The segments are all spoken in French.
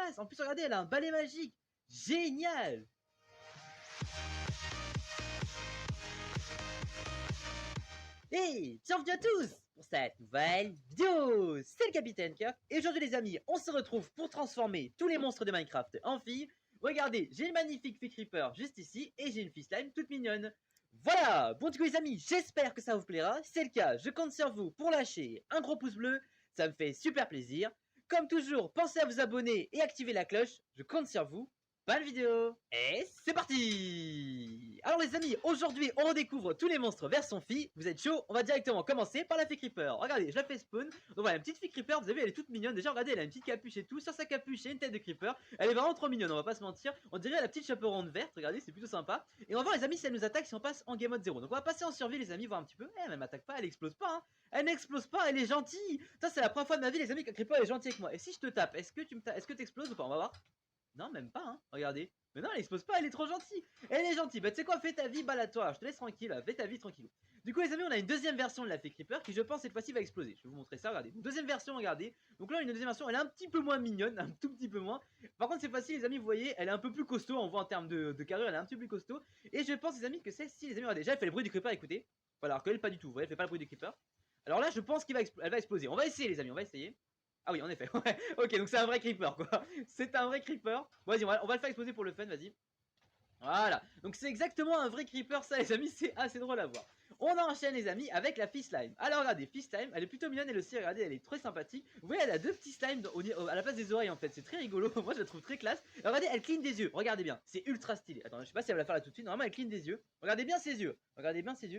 classe. En plus, regardez, elle a un balai magique. Génial. Hey, bienvenue à tous pour cette nouvelle vidéo. C'est le Capitaine Kirk. Et aujourd'hui les amis, on se retrouve pour transformer tous les monstres de Minecraft en filles. Regardez, j'ai une magnifique fée Creeper juste ici. Et j'ai une fille slime toute mignonne. Voilà, bon du coup les amis, j'espère que ça vous plaira. Si c'est le cas, je compte sur vous pour lâcher un gros pouce bleu. Ça me fait super plaisir. Comme toujours, pensez à vous abonner et activer la cloche. Je compte sur vous. Bonne vidéo. Et c'est parti. Alors les amis, aujourd'hui on redécouvre tous les monstres version fille. Vous êtes chaud? On va directement commencer par la fée Creeper. Regardez, je la fais spawn. Donc voilà, une petite fée Creeper, vous avez vu, elle est toute mignonne. Déjà regardez, elle a une petite capuche et tout. Sur sa capuche, il y a une tête de Creeper. Elle est vraiment trop mignonne, on va pas se mentir. On dirait la petite chaperonne verte, regardez, c'est plutôt sympa. Et on va voir les amis si elle nous attaque si on passe en game mode 0. Donc on va passer en survie les amis, voir un petit peu. Elle m'attaque pas, elle explose pas hein. Elle n'explose pas, elle est gentille. Ça c'est la première fois de ma vie les amis que Creeper est gentil avec moi. Et si je te tape, est-ce que t'exploses ou pas? On va voir. Non, même pas, hein. Regardez. Mais non, elle explose pas, elle est trop gentille. Elle est gentille. Bah, tu sais quoi, fais ta vie, balade-toi. Je te laisse tranquille, fais ta vie tranquille. Du coup, les amis, on a une deuxième version de la fée Creeper qui, je pense, cette fois-ci va exploser. Je vais vous montrer ça, regardez. Donc, deuxième version, regardez. Donc là, une deuxième version, elle est un petit peu moins mignonne, un tout petit peu moins. Par contre, cette fois-ci, les amis, vous voyez, elle est un peu plus costaud. On voit en termes de carrure, elle est un petit peu plus costaud. Et je pense, les amis, que celle-ci, les amis, regardez, déjà, elle fait le bruit du Creeper, écoutez. Voilà, alors qu'elle, pas du tout. Vous voyez, elle fait pas le bruit du Creeper. Alors là, je pense qu'elle va exploser. On va essayer, les amis, on va essayer. Ah oui, en effet. Ok, donc c'est un vrai creeper, quoi. C'est un vrai creeper. Vas-y, on va le faire exploser pour le fun, vas-y. Voilà, donc c'est exactement un vrai creeper, ça les amis, c'est assez drôle à voir. On enchaîne les amis avec la fille slime. Alors regardez, fille slime, elle est plutôt mignonne elle aussi, regardez, elle est très sympathique. Vous voyez, elle a deux petits slimes à la place des oreilles en fait, c'est très rigolo, moi je la trouve très classe. Alors, regardez, elle cligne des yeux, regardez bien, c'est ultra stylé. Attends, je sais pas si elle va la faire là tout de suite, normalement elle cligne des yeux. Regardez bien ses yeux,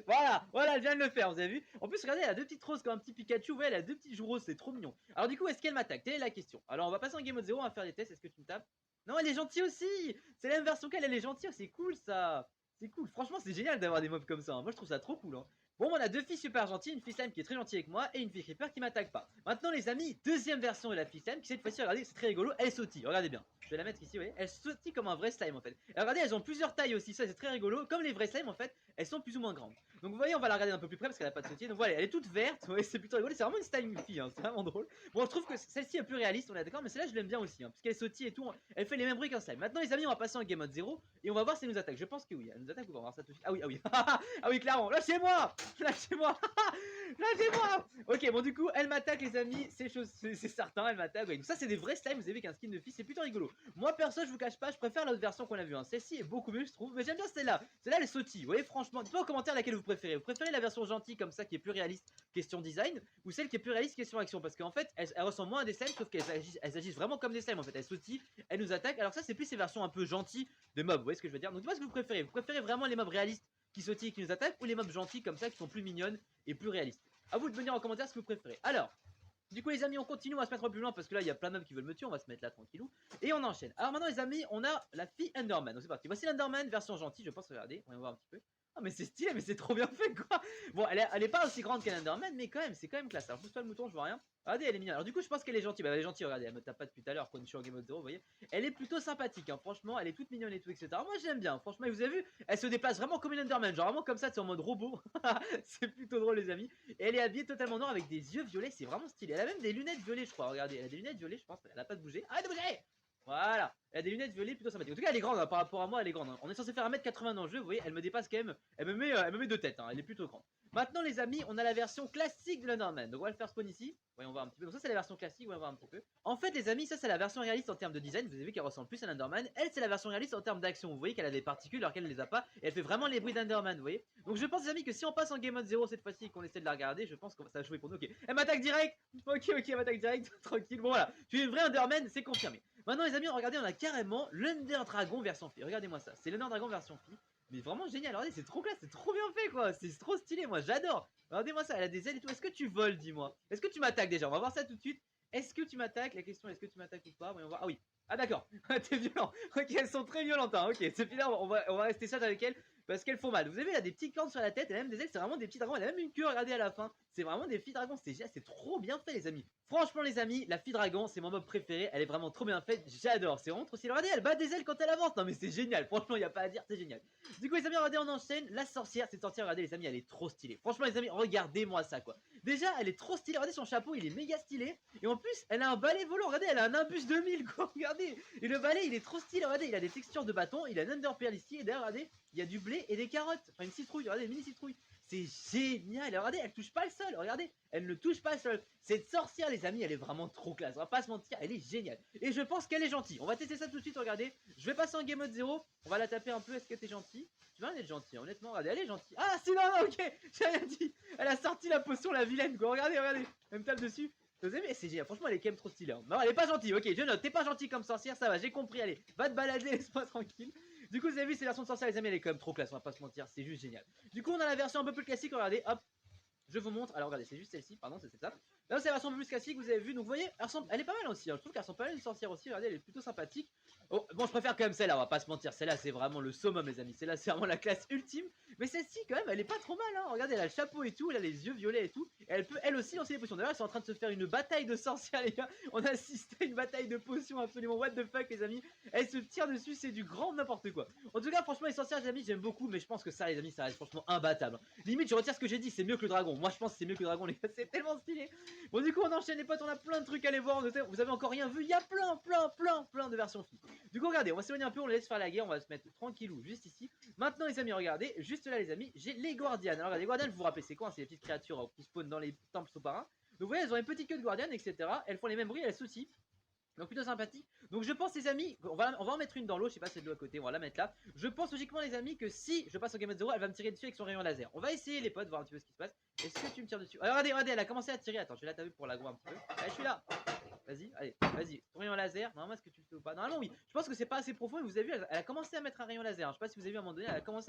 Voilà, voilà, elle vient de le faire, vous avez vu. En plus, regardez, elle a deux petites roses comme un petit Pikachu, vous voyez, elle a deux petits joues roses, c'est trop mignon. Alors du coup, est-ce qu'elle m'attaque? Telle est la question. Alors on va passer en game mode 0, on va faire des tests, est-ce que tu me tapes? Non, elle est gentille aussi. C'est la même version qu'elle, elle est gentille, c'est cool ça. C'est cool, franchement c'est génial d'avoir des mobs comme ça, hein. Moi je trouve ça trop cool hein. Bon, on a deux filles super gentilles, une fille slime qui est très gentille avec moi et une fille creeper qui m'attaque pas. Maintenant les amis, deuxième version de la fille slime qui cette fois-ci, regardez, c'est très rigolo, elle sautille, regardez bien. Je vais la mettre ici, vous voyez, elle sautille comme un vrai slime en fait. Et regardez, elles ont plusieurs tailles aussi, ça c'est très rigolo, comme les vrais slimes en fait, elles sont plus ou moins grandes. Donc vous voyez, on va la regarder un peu plus près parce qu'elle a pas de sautier. Donc voilà, elle est toute verte, ouais, c'est plutôt rigolo, c'est vraiment une slime fille, hein. C'est vraiment drôle. Bon, je trouve que celle-ci est plus réaliste, on est d'accord, mais celle-là je l'aime bien aussi, hein, parce qu'elle sautille et tout, elle fait les mêmes bruits qu'un slime. Maintenant les amis, on va passer en game mode 0 et on va voir si elle nous attaque. Je pense que oui, elle nous attaque ou on va voir ça tout de suite. Ah oui, ah oui, ah oui, clairement, lâchez-moi, lâchez-moi. Lâchez-moi. Ok, bon du coup, elle m'attaque les amis, c'est certain, elle m'attaque. Ouais. Donc ça c'est des vrais slimes, vous avez vu qu'un skin de fille, c'est plutôt rigolo. Moi perso, je vous cache pas, je préfère l'autre version qu'on a vue. Hein. Celle-ci est beaucoup mieux, je trouve, mais j'aime bien celle-là. Celle-là, elle sautille. Vous voyez, franchement, dites-moi en commentaire laquelle vous préférez. Vous préférez la version gentille comme ça, qui est plus réaliste question design, ou celle qui est plus réaliste question action? Parce qu'en fait, elle ressemble moins à des slimes, sauf qu'elles agissent vraiment comme des slimes. En fait, elles sautillent, elles nous attaquent. Alors ça, c'est plus ces versions un peu gentilles de mobs. Vous voyez ce que je veux dire? Donc dites-moi ce que vous préférez. Vous préférez vraiment les mobs réalistes qui sautillent et qui nous attaquent, ou les mobs gentils comme ça qui sont plus mignonnes et plus réalistes? A vous de me dire en commentaire ce que vous préférez. Alors, du coup les amis, on continue, on va se mettre plus loin parce que là il y a plein de mobs qui veulent me tuer, on va se mettre là tranquillou. Et on enchaîne. Alors maintenant les amis, on a la fille Enderman. Donc c'est parti. Voici l'Enderman version gentille, je pense, regardez, on va voir un petit peu. Ah mais c'est stylé, mais c'est trop bien fait quoi. Bon, elle est pas aussi grande qu'un Enderman, mais quand même, c'est quand même classe. Alors pousse-toi le mouton, je vois rien. Regardez, elle est mignonne. Alors du coup, je pense qu'elle est gentille. Bah, elle est gentille, regardez, elle me tape pas depuis tout à l'heure quand je suis en game mode 0, vous voyez. Elle est plutôt sympathique, hein. Franchement, elle est toute mignonne et tout, etc. Moi j'aime bien, franchement, vous avez vu, elle se déplace vraiment comme une Enderman, genre vraiment comme ça, c'est en mode robot. C'est plutôt drôle, les amis. Et elle est habillée totalement noire avec des yeux violets, c'est vraiment stylé. Elle a même des lunettes violettes, je crois. Regardez, elle a des lunettes violettes, je pense. Elle a pas de bouger. Arrête de bouger! Voilà, elle a des lunettes violettes plutôt sympathiques. En tout cas, elle est grande, hein, par rapport à moi, elle est grande. Hein. On est censé faire 1m80 dans le jeu, vous voyez, elle me dépasse quand même. Elle me met deux têtes, hein, elle est plutôt grande. Maintenant, les amis, on a la version classique de l'Enderman. Donc, on va le faire spawn ici. Voyons voir un petit peu. Donc, ça, c'est la version classique. Voyons voir un petit peu. En fait, les amis, ça, c'est la version réaliste en termes de design. Vous avez vu qu'elle ressemble plus à l'Enderman. Elle, c'est la version réaliste en termes d'action. Vous voyez qu'elle a des particules alors qu'elle ne les a pas. Et elle fait vraiment les bruits d'Enderman, vous voyez. Donc, je pense, les amis, que si on passe en game mode 0 cette fois-ci et qu'on essaie de la regarder, je pense que ça va jouer pour nous. Ok, elle m'attaque direct. Ok, elle m'attaque direct. Tranquille. Bon, voilà. Tu es une vraie Enderman, c'est confirmé. Maintenant, les amis, regardez, on a carrément l'Under Dragon version fille. Regardez-moi ça. C'est l'Under Dragon version fille. Mais vraiment génial, regardez, c'est trop classe, c'est trop bien fait quoi, c'est trop stylé, moi j'adore. Regardez-moi ça, elle a des ailes et tout. Est-ce que tu voles, dis-moi? Est-ce que tu m'attaques déjà? On va voir ça tout de suite. Est-ce que tu m'attaques? La question est, est-ce que tu m'attaques ou pas? Voyons voir. Ah oui. Ah d'accord, t'es violent. Ok, elles sont très violentes, hein. Ok, c'est là, on va rester sage avec elles parce qu'elles font mal. Vous avez vu, elle a des petites cornes sur la tête, elle a même des ailes, c'est vraiment des petits dragons. Elle a même une queue, regardez à la fin. C'est vraiment des filles dragons, c'est génial, c'est trop bien fait les amis. Franchement les amis, la fille dragon c'est mon mob préféré, elle est vraiment trop bien faite, j'adore. C'est vraiment trop stylé. Regardez, elle bat des ailes quand elle avance, non mais c'est génial, franchement il y a pas à dire, c'est génial. Du coup les amis, regardez, on enchaîne. La sorcière, cette sorcière, regardez les amis, elle est trop stylée. Franchement les amis, regardez-moi ça quoi. Déjà elle est trop stylée, regardez son chapeau, il est méga stylé. Et en plus elle a un balai volant, regardez, elle a un imbus 2000 quoi, regardez. Et le balai il est trop stylé, regardez, il a des textures de bâton, il a un underpearl ici, et derrière regardez, il y a du blé et des carottes, enfin une citrouille, regardez, une mini citrouille. C'est génial, regardez, elle touche pas le sol, regardez, elle ne touche pas le sol. Cette sorcière les amis, elle est vraiment trop classe, on va pas se mentir, elle est géniale. Et je pense qu'elle est gentille, on va tester ça tout de suite, regardez. Je vais passer en game mode 0, on va la taper un peu, est-ce qu'elle est gentille? Tu vas être gentille, honnêtement, regardez, elle est gentille. Ah si, non, non, ok, j'ai rien dit. Elle a sorti la potion, la vilaine quoi, regardez, regardez, elle me tape dessus. Vous avez, c'est génial, franchement elle est quand même trop stylée. Hein. Non, elle est pas gentille, ok, je note, t'es pas gentille comme sorcière, ça va, j'ai compris, allez, va te balader, laisse-moi tranquille. Du coup, vous avez vu, c'est la version de sorcière, les amis, elle est quand même trop classe, on va pas se mentir, c'est juste génial. Du coup, on a la version un peu plus classique, regardez, hop, je vous montre. Alors, regardez, c'est juste celle-ci, pardon, c'est ça. Là, c'est la version un peu plus classique, vous avez vu, donc vous voyez, elle est pas mal aussi, hein. Je trouve qu'elle ressemble pas mal à une sorcière aussi, regardez, elle est plutôt sympathique. Oh, bon, je préfère quand même celle-là, on va pas se mentir, celle-là, c'est vraiment le summum, les amis, celle-là, c'est vraiment la classe ultime. Mais celle-ci, quand même, elle est pas trop mal, hein. Regardez, elle a le chapeau et tout, elle a les yeux violets et tout, et elle peut, elle aussi, lancer des potions. D'ailleurs, ils sont en train de se faire une bataille de sorcières, les gars. On assiste à une bataille de potions absolument what the fuck, les amis. Elles se tirent dessus, c'est du grand n'importe quoi. En tout cas, franchement, les sorcières, les amis, j'aime beaucoup, mais je pense que ça, les amis, ça reste franchement imbattable. Limite, je retire ce que j'ai dit, c'est mieux que le dragon. Moi, je pense que c'est mieux que le dragon, les gars, c'est tellement stylé. Bon, du coup, on enchaîne, les potes, on a plein de trucs à aller voir. Vous avez encore rien vu, il y a plein de versions filles. Du coup, regardez, on va s'éloigner un peu, on laisse faire la guerre, on va se mettre tranquillou juste ici. Maintenant, les amis, regardez, juste là, les amis, j'ai les guardianes. Alors, regardez, les guardianes, vous vous rappelez, c'est quoi? C'est les petites créatures qui spawnent dans les temples sous-marins. Donc, vous voyez, elles ont une petite queue de guardiane, etc. Elles font les mêmes bruits, elles aussi. Donc plutôt sympathique. Donc je pense les amis, on va en mettre une dans l'eau, je sais pas si c'est de l'eau à côté, on va la mettre là. Je pense logiquement les amis que si je passe au game mode 0, elle va me tirer dessus avec son rayon laser. On va essayer les potes, voir un petit peu ce qui se passe. Est-ce que tu me tires dessus? Alors, regardez, regardez, elle a commencé à tirer, attends, je vais la taper pour l'aggro un petit peu. Allez, je suis là. Vas-y, allez, vas-y, ton rayon laser. Normalement, est-ce que tu le fais ou pas? Normalement, oui. Je pense que c'est pas assez profond, mais vous avez vu, elle a commencé à mettre un rayon laser. Je sais pas si vous avez vu à un moment donné, elle a commencé à